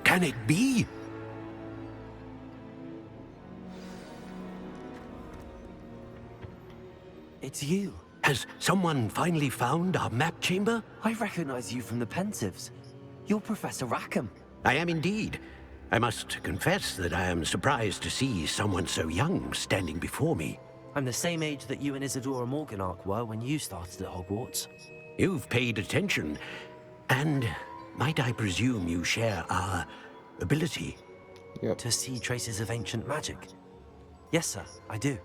Can it be? It's you. Has someone finally found our map chamber? I recognize you from the Pensives. You're Professor Rackham. I am indeed. I must confess that I am surprised to see someone so young standing before me. I'm the same age that you and Isadora Morganach were when you started at Hogwarts. You've paid attention, and might I presume you share our ability? Yep. To see traces of ancient magic. Yes, sir, I do.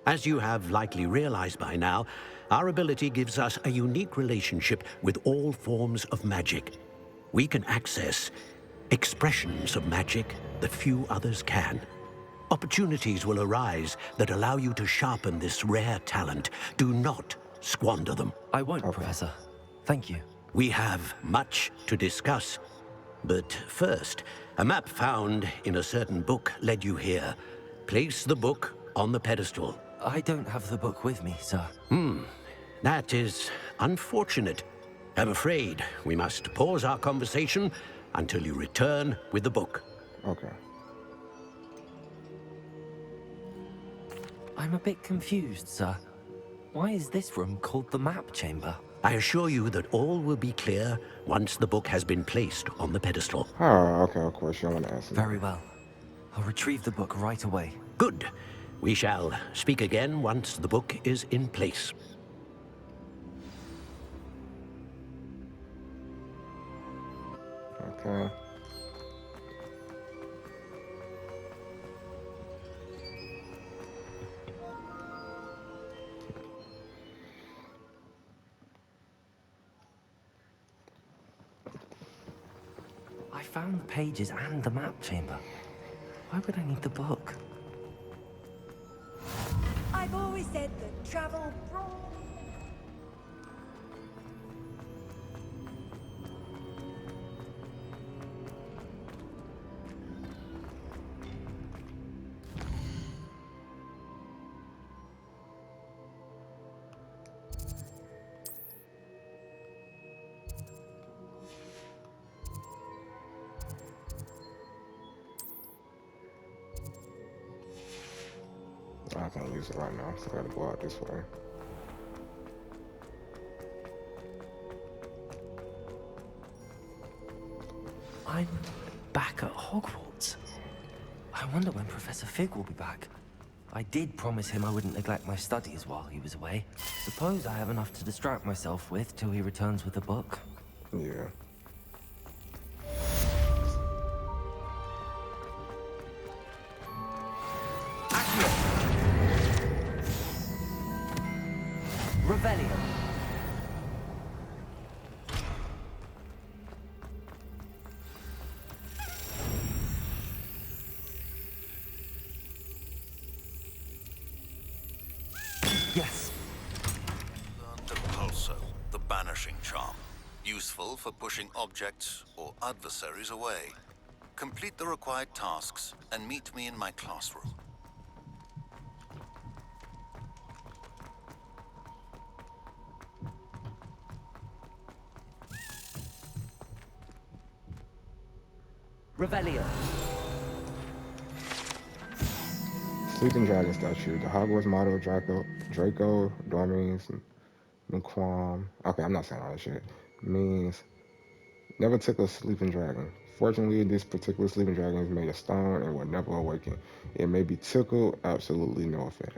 As you have likely realized by now, our ability gives us a unique relationship with all forms of magic. We can access expressions of magic that few others can. Opportunities will arise that allow you to sharpen this rare talent. Do not squander them. I won't, Professor. Thank you. We have much to discuss. But first, a map found in a certain book led you here. Place the book on the pedestal. I don't have the book with me, sir. That is unfortunate. I'm afraid we must pause our conversation until you return with the book. Okay. I'm a bit confused, sir. Why is this room called the map chamber? I assure you that all will be clear once the book has been placed on the pedestal. Oh, okay, of course, you don't want to ask me. Very well. I'll retrieve the book right away. Good. We shall speak again once the book is in place. Okay. I found the pages and the map chamber. Why would I need the book? I've always said that travel brought... I can't use it right now, so I gotta go out this way. I'm back at Hogwarts. I wonder when Professor Fig will be back. I did promise him I wouldn't neglect my studies while he was away. Suppose I have enough to distract myself with till he returns with the book. Yeah. Revelio. Yes. Learn the Pulso, the banishing charm. Useful for pushing objects or adversaries away. Complete the required tasks and meet me in my classroom. Revelio. Sleeping Dragon statue. The Hogwarts motto, Draco Dormis, Nuquam. Okay, I'm not saying all that shit. Means never tickle a sleeping dragon. Fortunately, this particular sleeping dragon is made of stone and will never awaken. It may be tickled, absolutely no effect.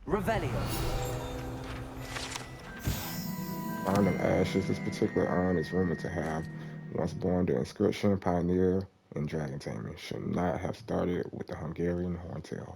Revelio. Urn of Ashes. This particular urn is rumored to have once borne the inscription Pioneer in Dragon Taming. Should not have started with the Hungarian Horntail.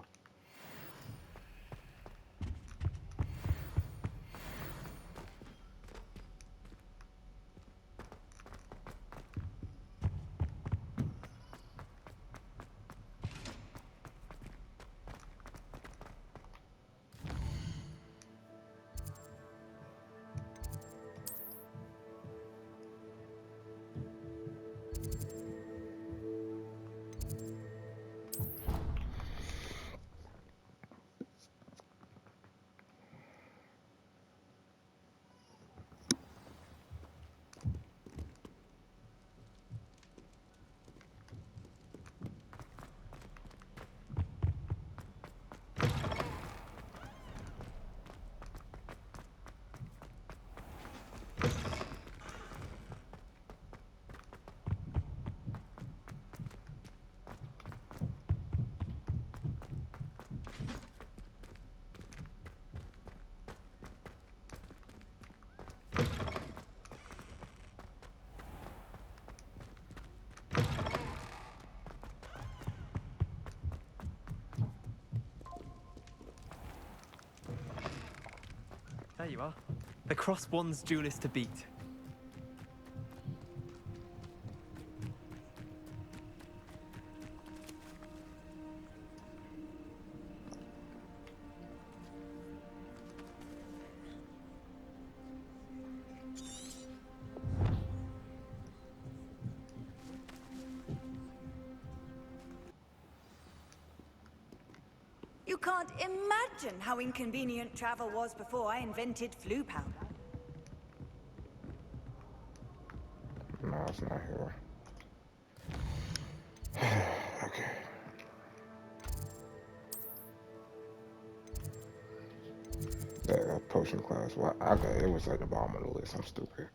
There you are. The Cross Wands duelist to beat. You can't imagine how inconvenient travel was before I invented flu powder. No, it's not here. Okay. That potion class. Well, okay, it was at the bottom of the list. I'm stupid.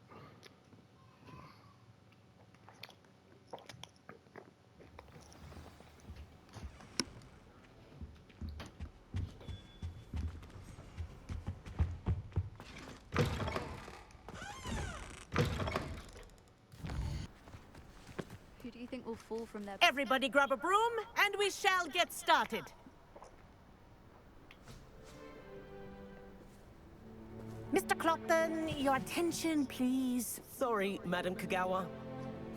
Who do you think will fall from their... Everybody grab a broom, and we shall get started. Mr. Clockton, your attention, please. Sorry, Madam Kagawa.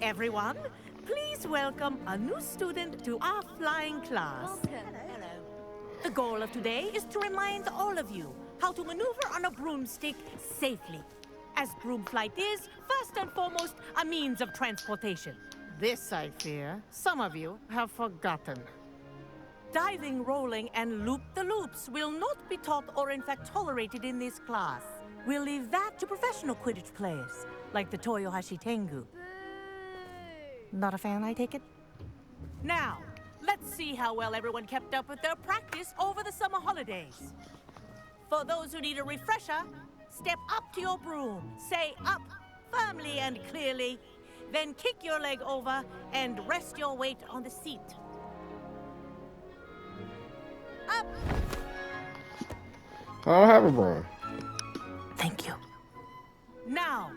Everyone, please welcome a new student to our flying class. Welcome. The goal of today is to remind all of you how to maneuver on a broomstick safely. As broom flight is, first and foremost, a means of transportation. This, I fear, some of you have forgotten. Diving, rolling, and loop-the-loops will not be taught or in fact tolerated in this class. We'll leave that to professional Quidditch players, like the Toyohashi Tengu. Not a fan, I take it? Now, let's see how well everyone kept up with their practice over the summer holidays. For those who need a refresher, step up to your broom, say up firmly and clearly, then kick your leg over and rest your weight on the seat. Up! I don't have a broom. Thank you. Now,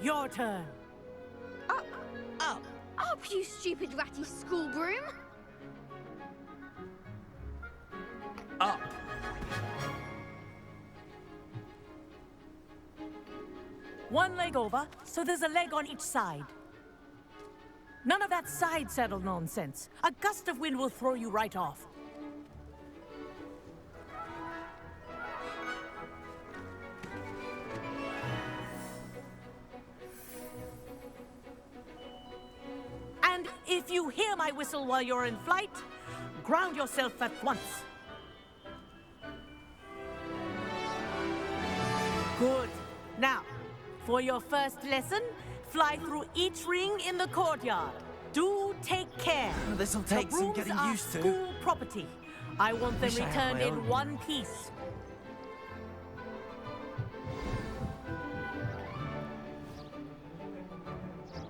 your turn. Up, up, up, you stupid ratty school broom! Up. One leg over, so there's a leg on each side. None of that side saddle nonsense. A gust of wind will throw you right off. And if you hear my whistle while you're in flight, ground yourself at once. Good. Now, for your first lesson, fly through each ring in the courtyard. Do take care. This'll The take some brooms getting are used to. school property. I want them Wish I had returned my in own. one piece.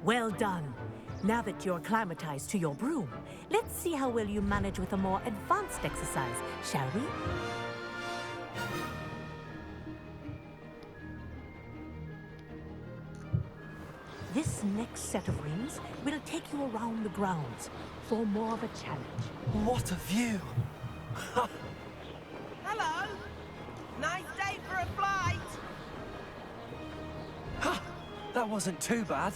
Well done. Now that you're acclimatized to your broom, let's see how well you manage with a more advanced exercise, shall we? This next set of rings will take you around the grounds for more of a challenge. What a view! Hello. Nice day for a flight. That wasn't too bad.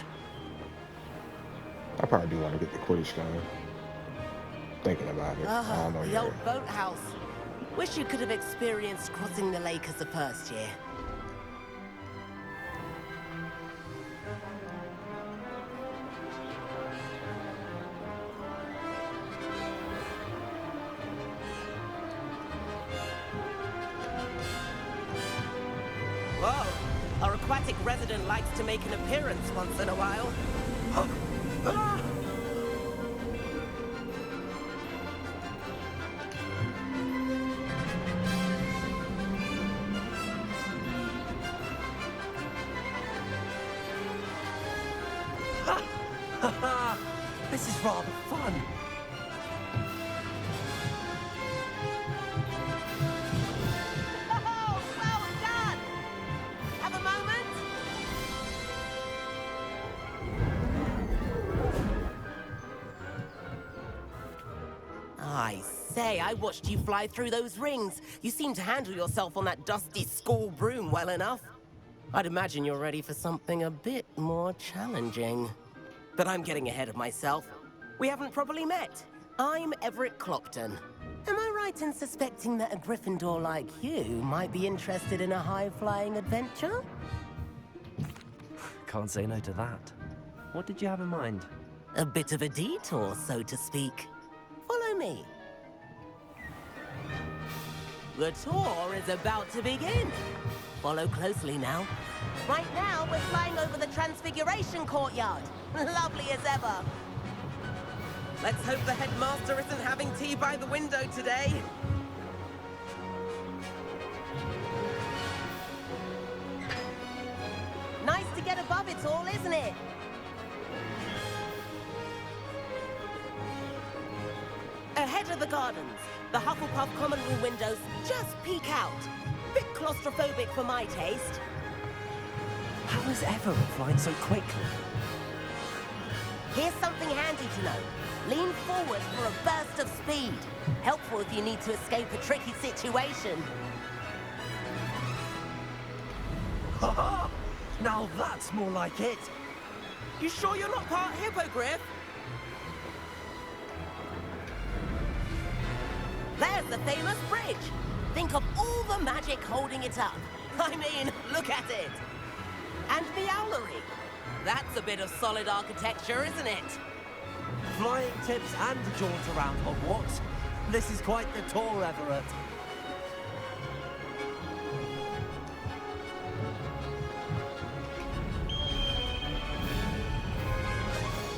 I probably do want to get the Quidditch game. Thinking about it. I don't know The yet. old boathouse. Wish you could have experienced crossing the lake as a first year. Whoa! Our aquatic resident likes to make an appearance once in a while. This is rather fun. Oh, well done! Have a moment? I say, I watched you fly through those rings. You seem to handle yourself on that dusty school broom well enough. I'd imagine you're ready for something a bit more challenging. But I'm getting ahead of myself. We haven't properly met. I'm Everett Clopton. Am I right in suspecting that a Gryffindor like you might be interested in a high-flying adventure? Can't say no to that. What did you have in mind? A bit of a detour, so to speak. Follow me. The tour is about to begin. Follow closely now. Right now, we're flying over the Transfiguration Courtyard. Lovely as ever. Let's hope the headmaster isn't having tea by the window today. Nice to get above it all, isn't it? Ahead of the gardens, the Hufflepuff common room windows just peek out. Bit claustrophobic for my taste. How is Everett flying so quickly? Here's something handy to know. Lean forward for a burst of speed. Helpful if you need to escape a tricky situation. Ha! Now that's more like it. You sure you're not part hippogriff? There's the famous bridge. Think of all the magic holding it up. I mean, look at it. And the owlery. That's a bit of solid architecture, isn't it? Flying tips and a jaunt around Hogwarts. This is quite the tour, Everett.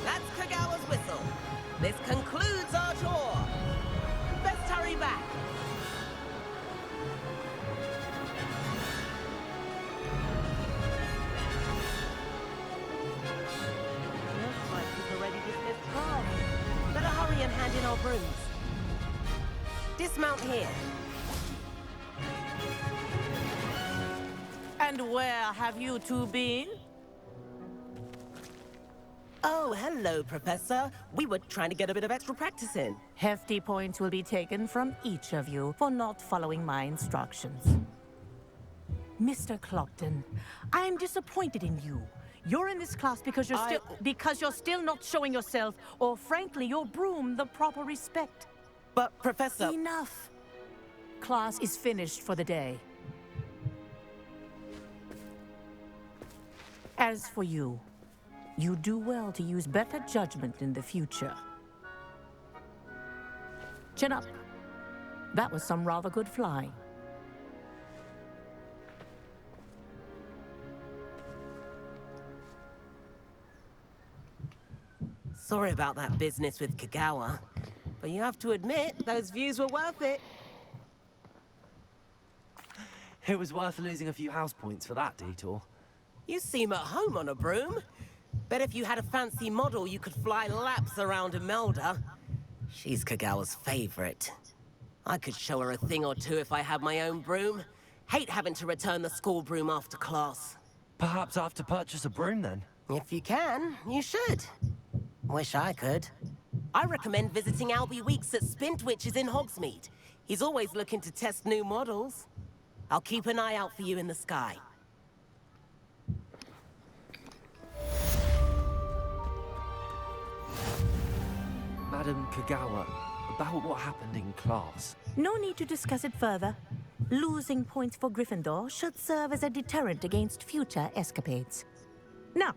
That's Kagawa's whistle. This concludes our tour. Best hurry back. Looks like we've already dismissed class. Better hurry and hand in our brooms. Dismount here. And where have you two been? Oh, hello, Professor. We were trying to get a bit of extra practice in. Hefty points will be taken from each of you for not following my instructions. Mr. Clopton, I'm disappointed in you. You're in this class because you're still not showing yourself, or frankly, your broom the proper respect. But, Professor... Enough. Class is finished for the day. As for you, you do well to use better judgment in the future. Chin up. That was some rather good flying. Sorry about that business with Kagawa, but you have to admit, those views were worth it. It was worth losing a few house points for that detour. You seem at home on a broom. Bet if you had a fancy model, you could fly laps around Imelda. She's Kagawa's favorite. I could show her a thing or two if I had my own broom. Hate having to return the school broom after class. Perhaps I have to purchase a broom then? If you can, you should. Wish I could. I recommend visiting Albie Weeks at Spintwitches in Hogsmeade. He's always looking to test new models. I'll keep an eye out for you in the sky. Madam Kagawa, about what happened in class. No need to discuss it further. Losing points for Gryffindor should serve as a deterrent against future escapades. Now,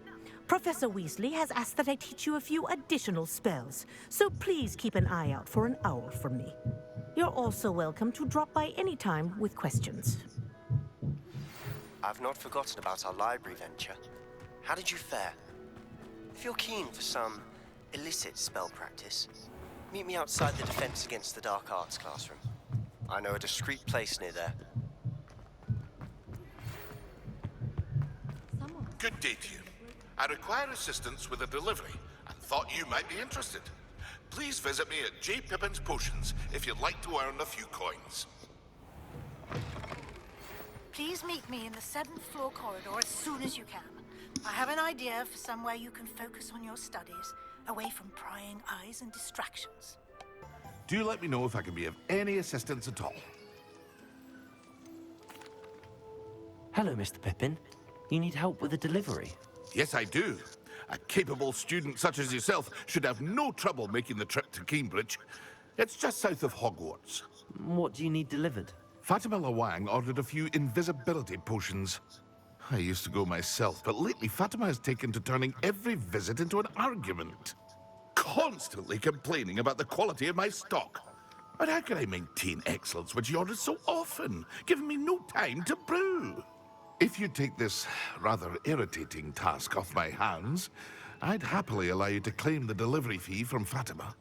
Professor Weasley has asked that I teach you a few additional spells, so please keep an eye out for an owl from me. You're also welcome to drop by any time with questions. I've not forgotten about our library venture. How did you fare? If you're keen for some illicit spell practice, meet me outside the Defense Against the Dark Arts classroom. I know a discreet place near there. Good day to you. I require assistance with a delivery and thought you might be interested. Please visit me at J. Pippin's Potions if you'd like to earn a few coins. Please meet me in the 7th floor corridor as soon as you can. I have an idea for somewhere you can focus on your studies, away from prying eyes and distractions. Do let me know if I can be of any assistance at all. Hello, Mr. Pippin. You need help with a delivery? Yes, I do. A capable student such as yourself should have no trouble making the trip to Cambridge. It's just south of Hogwarts. What do you need delivered? Fatima Lawang ordered a few invisibility potions. I used to go myself, but lately Fatima has taken to turning every visit into an argument. Constantly complaining about the quality of my stock. But how can I maintain excellence when she orders so often, giving me no time to brew? If you take this rather irritating task off my hands, I'd happily allow you to claim the delivery fee from Fatima.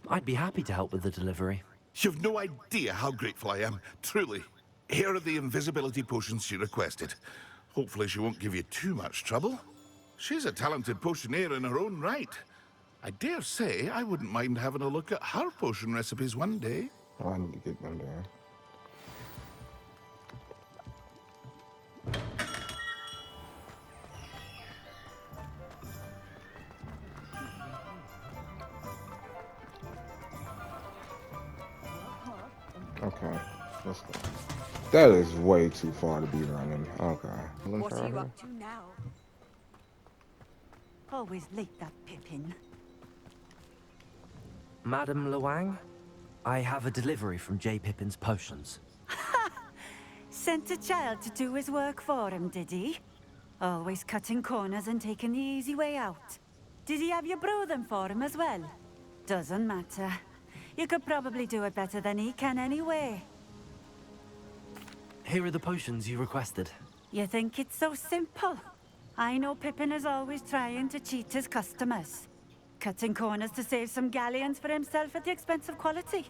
I'd be happy to help with the delivery. You've no idea how grateful I am, truly. Here are the invisibility potions she requested. Hopefully she won't give you too much trouble. She's a talented potioneer in her own right. I dare say I wouldn't mind having a look at her potion recipes one day. Oh, I need to get them there. Okay, let's go. That is way too far to be running. Okay. What are you up to now? Always late, that Pippin. Madam Lawang, I have a delivery from J. Pippin's Potions. Sent a child to do his work for him, did he? Always cutting corners and taking the easy way out. Did he have you brew them for him as well? Doesn't matter. You could probably do it better than he can anyway. Here are the potions you requested. You think it's so simple? I know Pippin is always trying to cheat his customers. Cutting corners to save some galleons for himself at the expense of quality.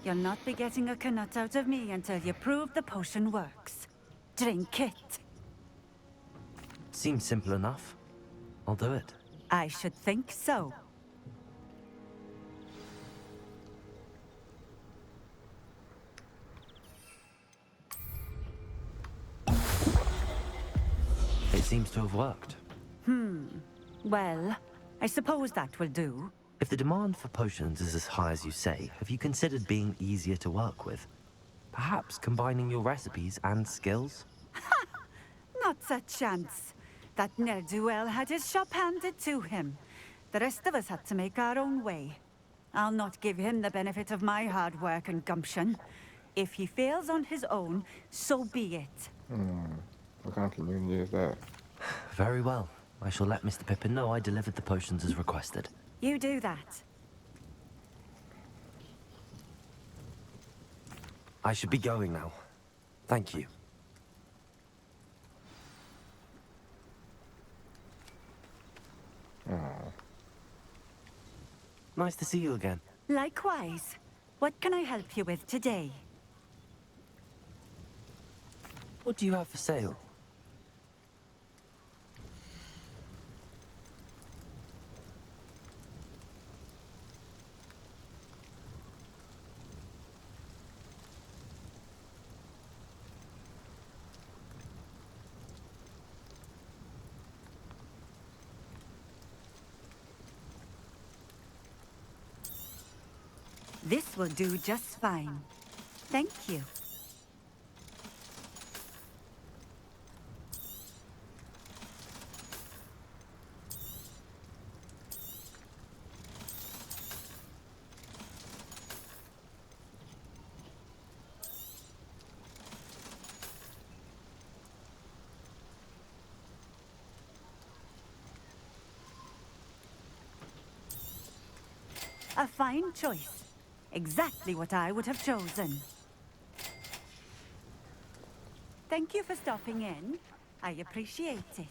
You'll not be getting a canut out of me until you prove the potion works. Drink it. Seems simple enough. I'll do it. I should think so. It seems to have worked. Well, I suppose that will do. If the demand for potions is as high as you say, have you considered being easier to work with? Perhaps combining your recipes and skills? Not a chance. That ne'er-do-well had his shop handed to him. The rest of us had to make our own way. I'll not give him the benefit of my hard work and gumption. If he fails on his own, so be it. What kind of community is that? Very well. I shall let Mr. Pippin know I delivered the potions as requested. You do that. I should be going now. Thank you. Nice to see you again. Likewise. What can I help you with today? What do you have for sale? This will do just fine. Thank you. A fine choice. Exactly what I would have chosen. Thank you for stopping in. I appreciate it.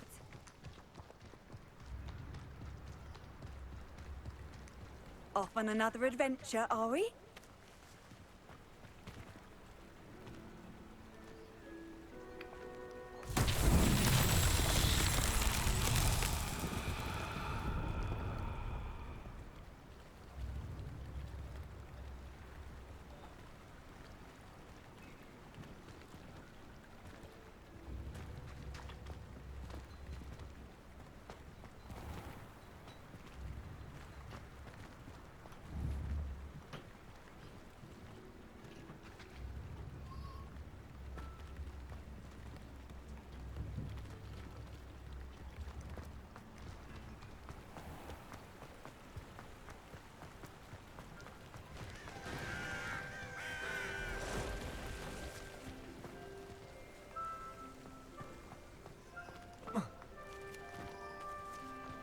Off on another adventure, are we?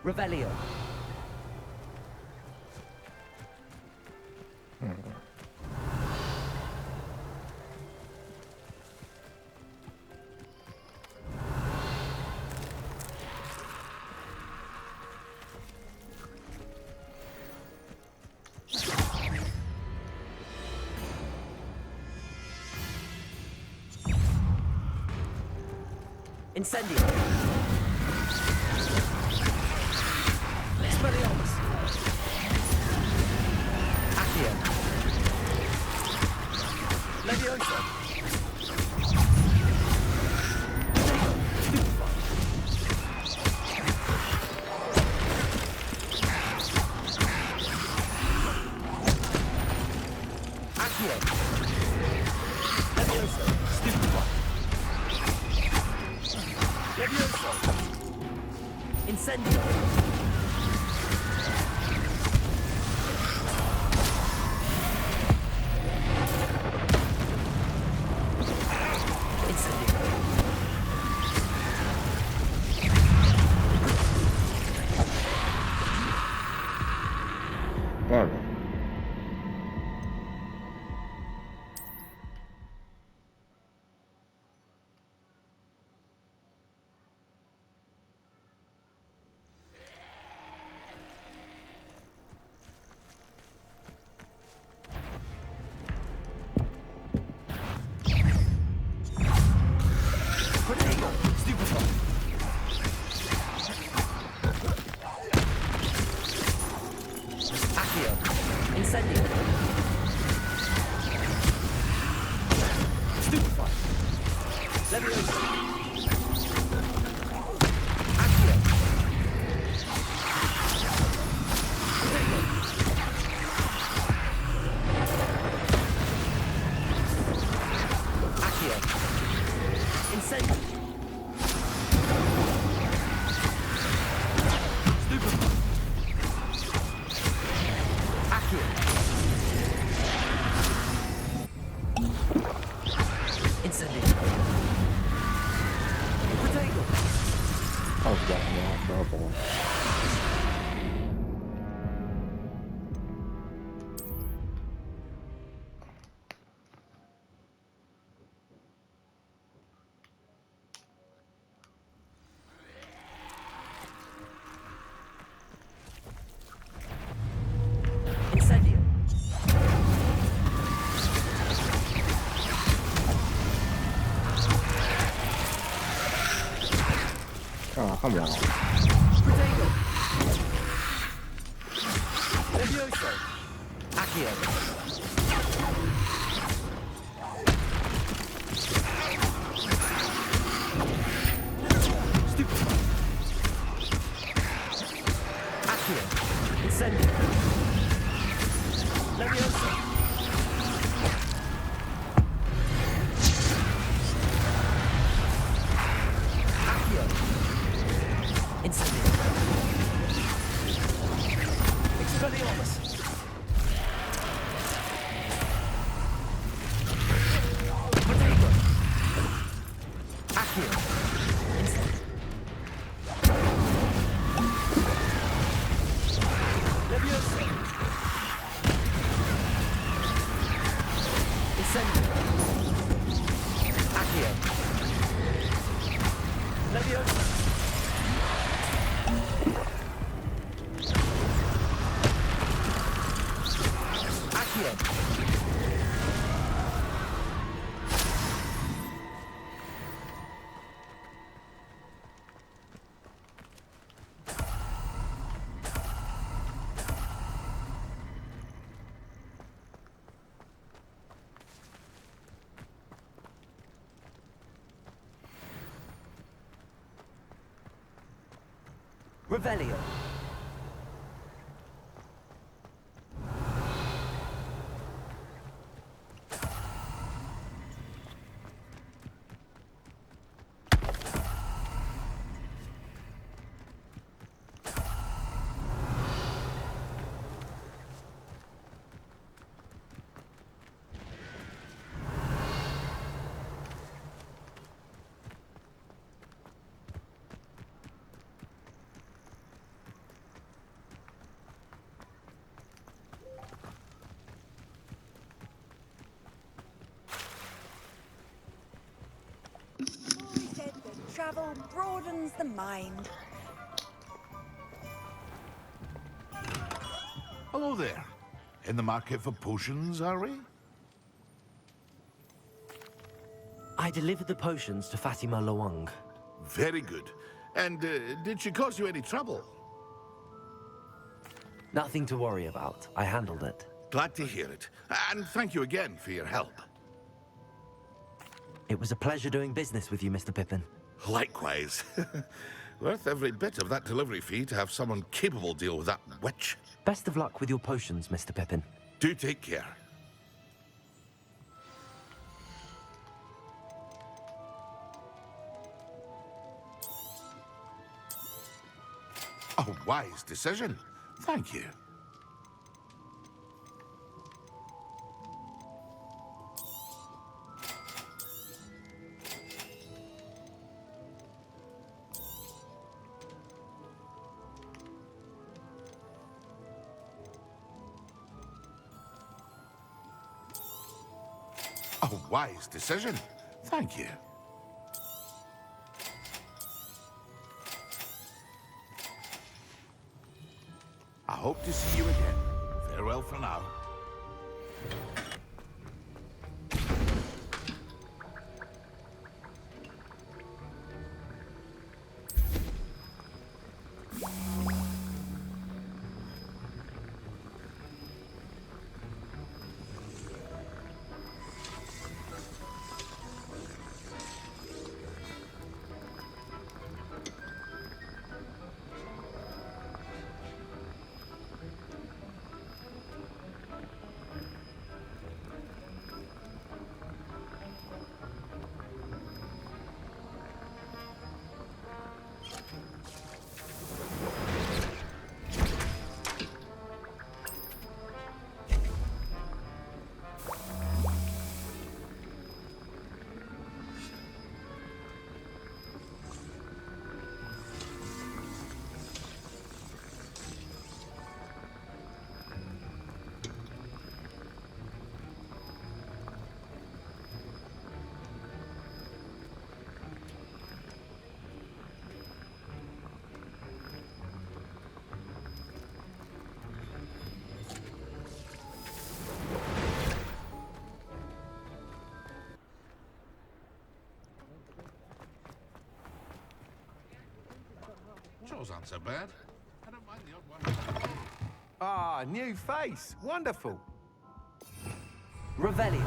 Revelio. Incendio. Expelliarmus. Accio. Levioso. Accio. Levioso. Stupefy. Levioso. Incendio. Damn it. Protego. Stupefy. Accio. Incendio. Stupefy. Levioso. Accio. Protego. Accio. Incendio. Stupefy. Accio. Incendio. Protego. I was getting off trouble. Incendio. Oh, come on. Protego. Levioso. Accio. Stupefy. Accio. Incendio. Levioso. Accio. Incendio. Expelliarmus. Protego. Accio. Incendio. Levioso. Incendio. Accio. Levioso. Accio. Revelio. travel broadens the mind. Hello there. In the market for potions, are we? I delivered the potions to Fatima Loang. Very good. And did she cause you any trouble? Nothing to worry about. I handled it. Glad to hear it. And thank you again for your help. It was a pleasure doing business with you, Mr. Pippin. Likewise. Worth every bit of that delivery fee to have someone capable deal with that witch. Best of luck with your potions, Mr. Pippin. Do take care. A wise decision. Thank you. A wise decision. Thank you. I hope to see you again. Farewell for now. Chores aren't so bad. I don't mind the odd one. Ah, new face. Wonderful. Revelio.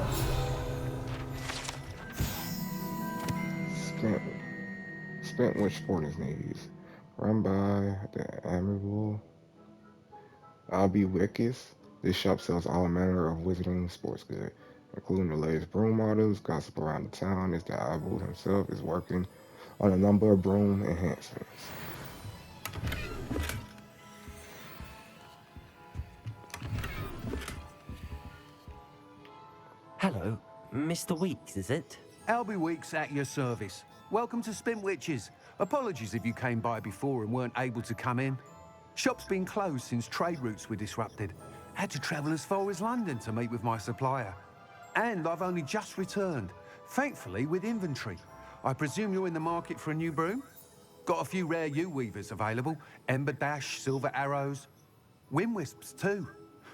Spent which sport his knees. Run by the Amiable Abi Wikis. This shop sells all manner of wizarding sports goods, including the latest broom models. Gossip around the town is that Abu himself is working on a number of broom enhancements. Hello, Mr. Weeks, is it? Albie Weeks at your service. Welcome to Spintwitches. Apologies if you came by before and weren't able to come in. Shop's been closed since trade routes were disrupted. Had to travel as far as London to meet with my supplier. And I've only just returned, thankfully with inventory. I presume you're in the market for a new broom? Got a few rare yew-weavers available. Ember Dash, Silver Arrows. Wind Wisps too.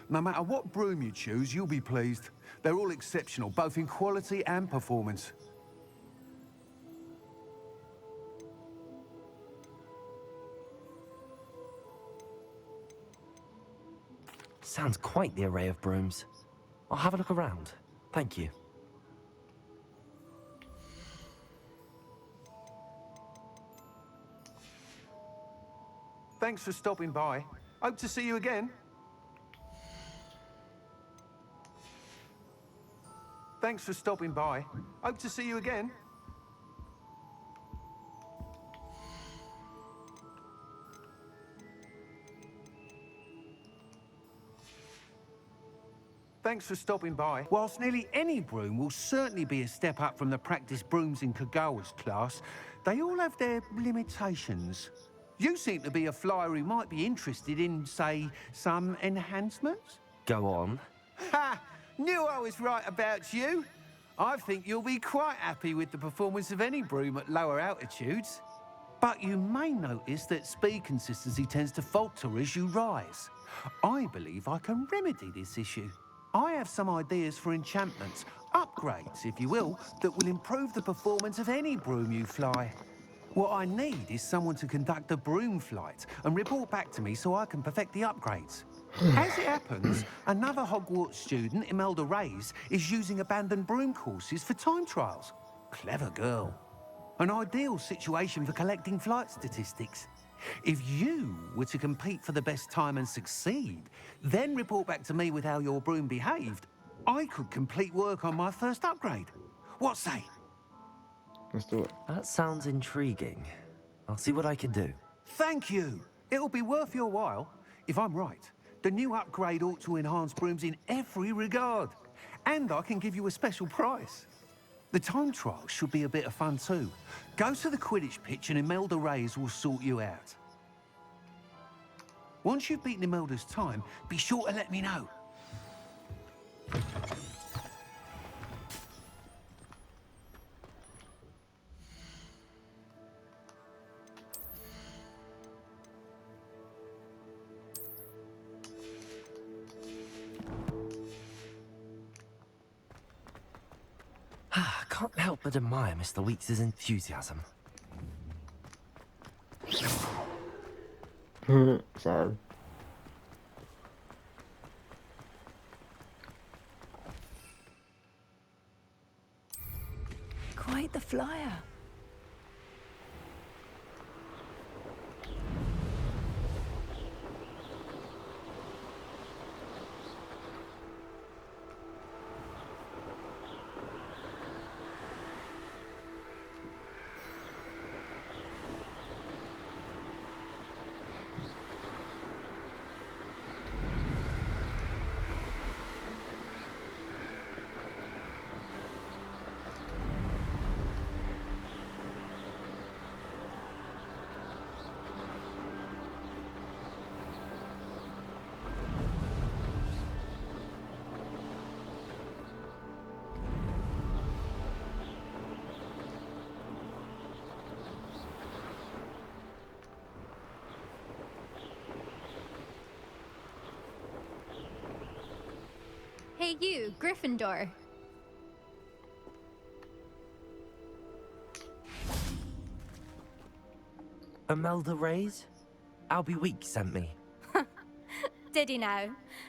No matter what broom you choose, you'll be pleased. They're all exceptional, both in quality and performance. Sounds quite the array of brooms. I'll have a look around. Thank you. Thanks for stopping by. Hope to see you again. Thanks for stopping by. Hope to see you again. Thanks for stopping by. Whilst nearly any broom will certainly be a step up from the practice brooms in Kagawa's class, they all have their limitations. You seem to be a flyer who might be interested in, say, some enhancements? Go on. Ha! Knew I was right about you. I think you'll be quite happy with the performance of any broom at lower altitudes. But you may notice that speed consistency tends to falter as you rise. I believe I can remedy this issue. I have some ideas for enchantments, upgrades, if you will, that will improve the performance of any broom you fly. What I need is someone to conduct a broom flight and report back to me so I can perfect the upgrades. As it happens, another Hogwarts student, Imelda Reyes, is using abandoned broom courses for time trials. Clever girl. An ideal situation for collecting flight statistics. If you were to compete for the best time and succeed, then report back to me with how your broom behaved, I could complete work on my first upgrade. What say? Let's do it. That sounds intriguing. I'll see what I can do. Thank you. It'll be worth your while. If I'm right, the new upgrade ought to enhance brooms in every regard. And I can give you a special price. The time trial should be a bit of fun too. Go to the Quidditch pitch and Imelda Reyes will sort you out. Once you've beaten Imelda's time, be sure to let me know. I can't help but admire Mr. Weeks' enthusiasm. Sorry. Quite the flyer. Hey you, Gryffindor. Imelda Reyes? Albie Weeks sent me. Did he now?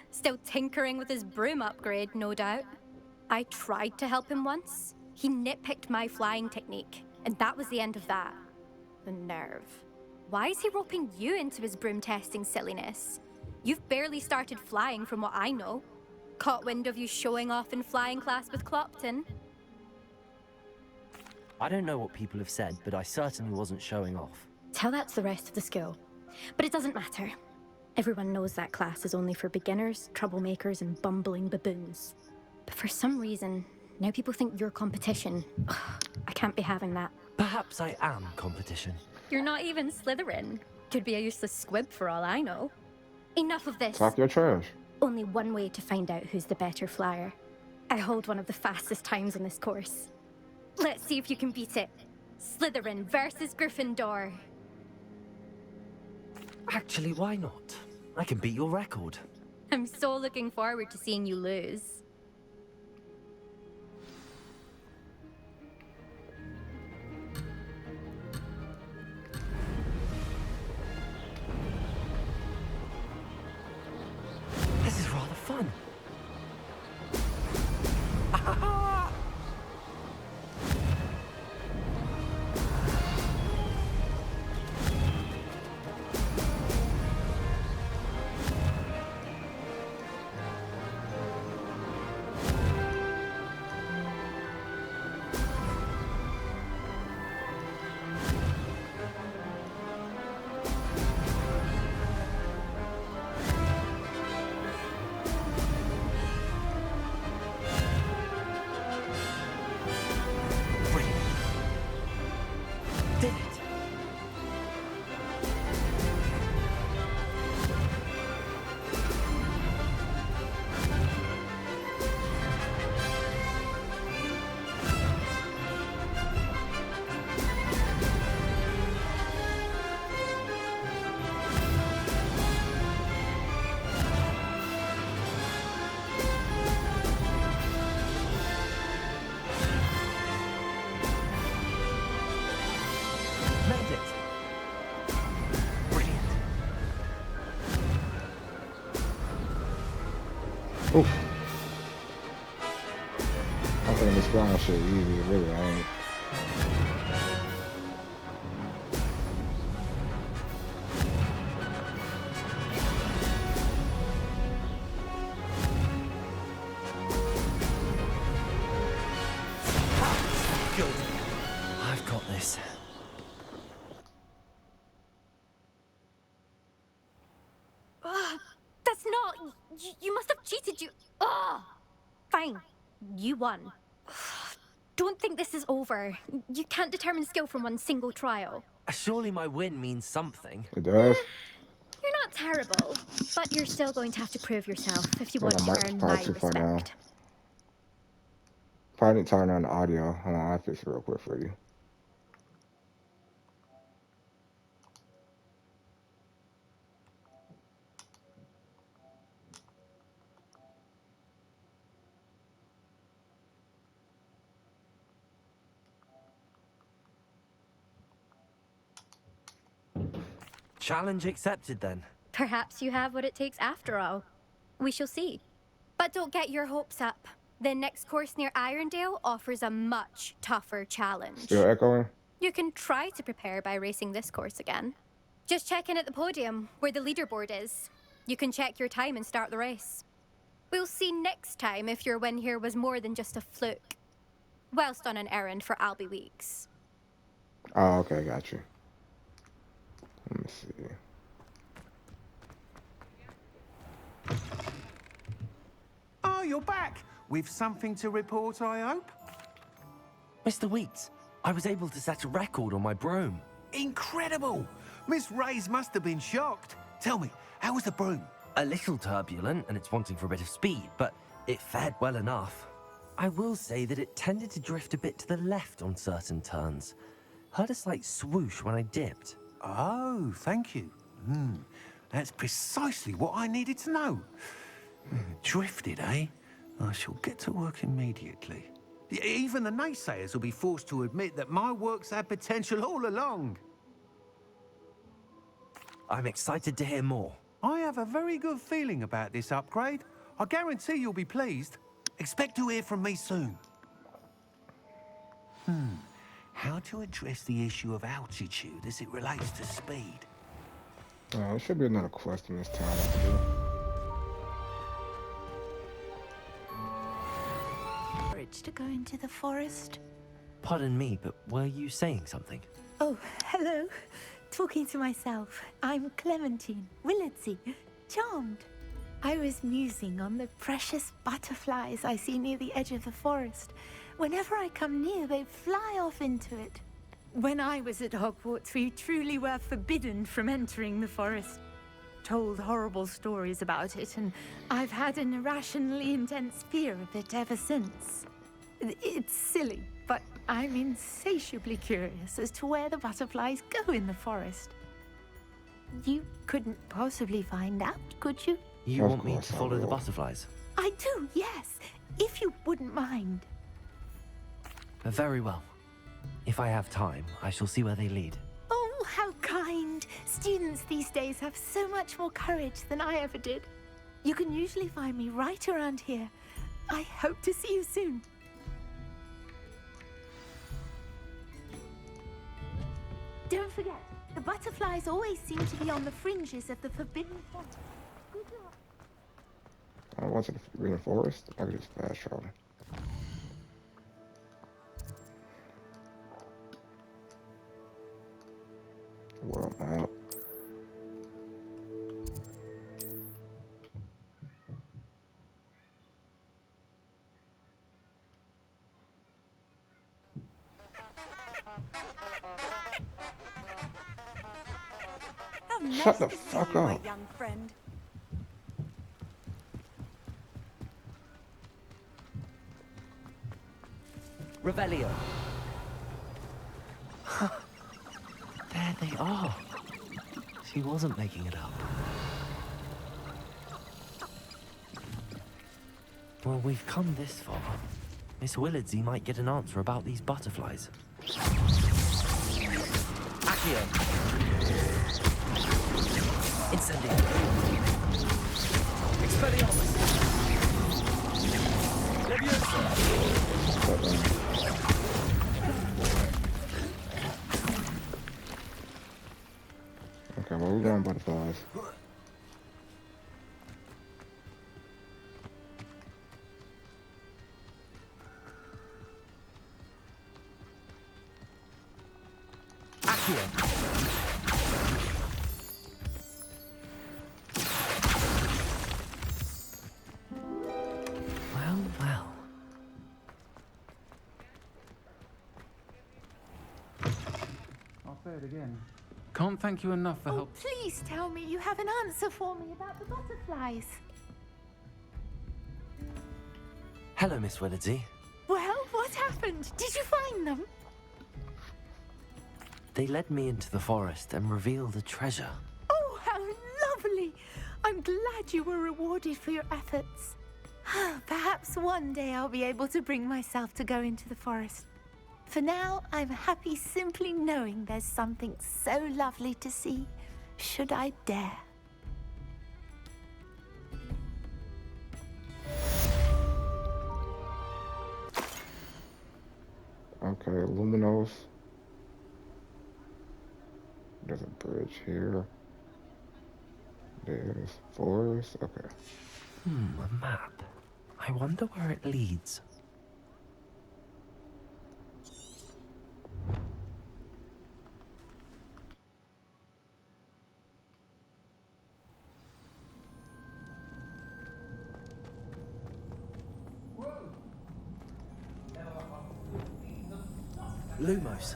Still tinkering with his broom upgrade, no doubt. I tried to help him once. He nitpicked my flying technique, and that was the end of that. The nerve. Why is he roping you into his broom testing silliness? You've barely started flying from what I know. Caught wind of you showing off in flying class with Clopton? I don't know what people have said, but I certainly wasn't showing off. Tell that to the rest of the school. But it doesn't matter. Everyone knows that class is only for beginners, troublemakers, and bumbling baboons. But for some reason, now people think you're competition. Ugh, I can't be having that. Perhaps I am competition. You're not even Slytherin. Could be a useless squib for all I know. Enough of this. Talk your trash. Only one way to find out who's the better flyer. I hold one of the fastest times on this course. Let's see if you can beat it. Slytherin versus Gryffindor. Actually, why not? I can beat your record. I'm so looking forward to seeing you lose. This is rather fun. Oof. I'm thinking this flying shit easy, really, I ain't. Good. I've got this. That's not... You must have cheated, you... Fine. You won. Don't think this is over. You can't determine skill from one single trial. Surely my win means something. It does? You're not terrible, but you're still going to have to prove yourself if you Well, want I to might earn probably my too far down. respect. Probably need to turn on the audio. Hold on, I'll fix it real quick for you. Challenge accepted then. Perhaps you have what it takes after all. We shall see. But don't get your hopes up. The next course near Irondale offers a much tougher challenge. Still echoing? You can try to prepare by racing this course again. Just check in at the podium, where the leaderboard is. You can check your time and start the race. We'll see next time if your win here was more than just a fluke. Whilst on an errand for Albie Weeks. Oh, okay, got you. Let me see. Oh, you're back. With something to report, I hope? Mr. Weeks, I was able to set a record on my broom. Incredible! Miss Reyes must have been shocked. Tell me, how was the broom? A little turbulent, and it's wanting for a bit of speed, but it fared well enough. I will say that it tended to drift a bit to the left on certain turns. Heard a slight swoosh when I dipped. Oh, thank you. That's precisely what I needed to know. Drifted, eh? I shall get to work immediately. Even the naysayers will be forced to admit that my work's had potential all along. I'm excited to hear more. I have a very good feeling about this upgrade. I guarantee you'll be pleased. Expect to hear from me soon. How to address the issue of altitude as it relates to speed? There should be another question this time. I can do. Courage to go into the forest. Pardon me, but were you saying something? Oh, hello. Talking to myself. I'm Clementine, Willardsey, charmed. I was musing on the precious butterflies I see near the edge of the forest. Whenever I come near, they fly off into it. When I was at Hogwarts, we truly were forbidden from entering the forest. Told horrible stories about it, and I've had an irrationally intense fear of it ever since. It's silly, but I'm insatiably curious as to where the butterflies go in the forest. You couldn't possibly find out, could you? You want me to follow the butterflies? I do, yes, if you wouldn't mind. Very well. If I have time, I shall see where they lead. Oh, how kind. Students these days have so much more courage than I ever did. You can usually find me right around here. I hope to see you soon. Don't forget, the butterflies always seem to be on the fringes of the forbidden forest. Good luck. I went to the Forbidden Forest. I could just fast travel. World map. Shut the fuck up. Young friend. Revelio. There they are. She wasn't making it up. Well, we've come this far. Miss Willardsey might get an answer about these butterflies. Accio. Incendio. Expelliarmus. Where we going, butterflies? Well, well. I'll say it again. Can't thank you enough for help. Please tell me you have an answer for me about the butterflies. Hello, Miss Willardsey. Well, what happened? Did you find them? They led me into the forest and revealed a treasure. Oh, how lovely! I'm glad you were rewarded for your efforts. Perhaps one day I'll be able to bring myself to go into the forest. For now, I'm happy simply knowing there's something so lovely to see, should I dare. Okay, Luminos. There's a bridge here. There's forest. Okay. A map. I wonder where it leads. Lumos.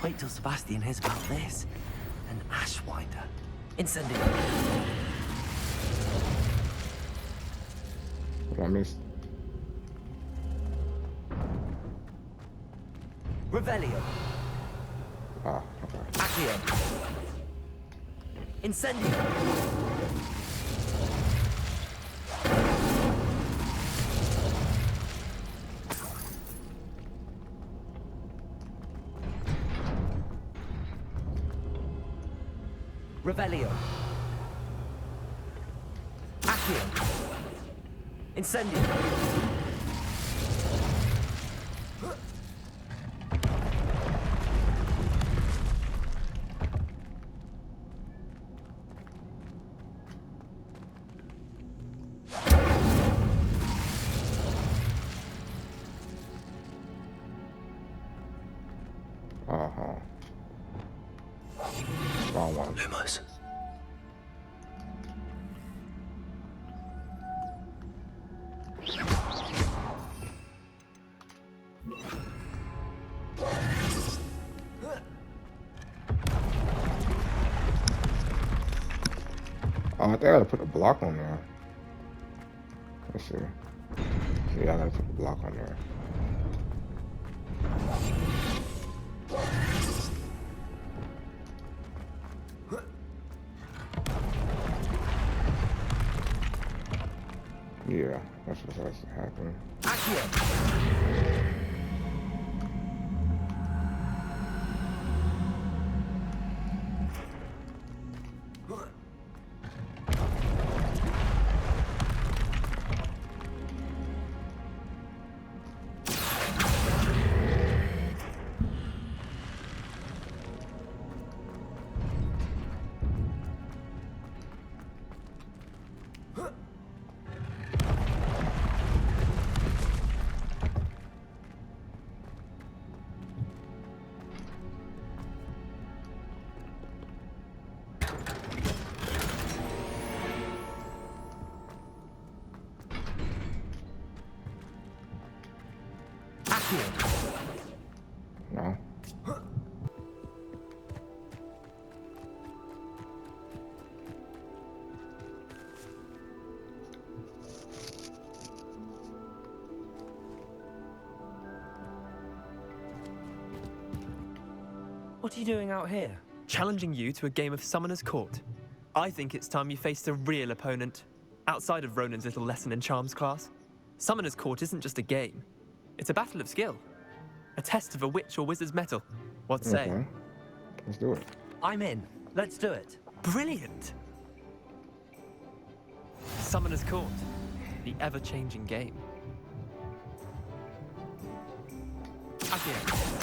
Wait till Sebastian hears about this. An Ashwinder. Incendio. What I missed? Revelio. Ah, okay. Accio. Incendio. Revelio. Accio. Incendio. Wrong one. Lumos. Oh, I think I gotta put a block on there. Let's see. Yeah, I gotta put a block on there. Yeah, that's what has to happen. No. What are you doing out here? Challenging you to a game of Summoner's Court. I think it's time you faced a real opponent, outside of Ronan's little lesson in charms class. Summoner's Court isn't just a game. It's a battle of skill. A test of a witch or wizard's mettle. What say? Okay. Let's do it. I'm in. Let's do it. Brilliant! Summoner's Court. The ever-changing game. Accio.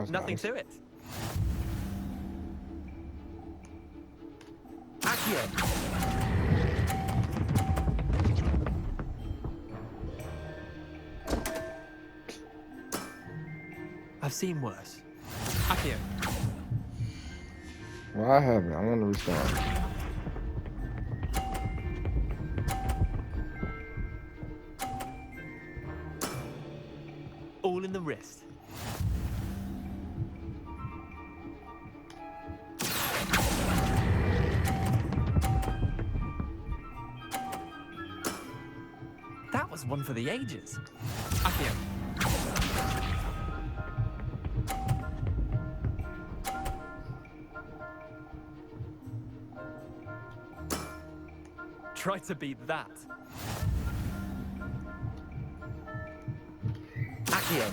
Nothing to it. Accio. I've seen worse. Accio. Well, I haven't. I'm gonna restart. All in the wrist. That was one for the ages. Accio. Try to beat that. Accio.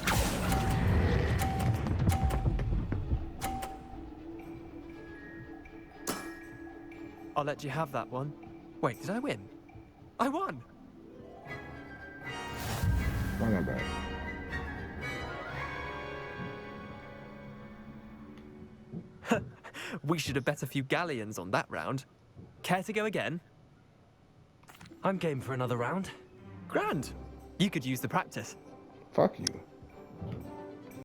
I'll let you have that one. Wait, did I win? I won! Run that back. We should have bet a few galleons on that round. Care to go again? I'm game for another round. Grand. You could use the practice. Fuck you.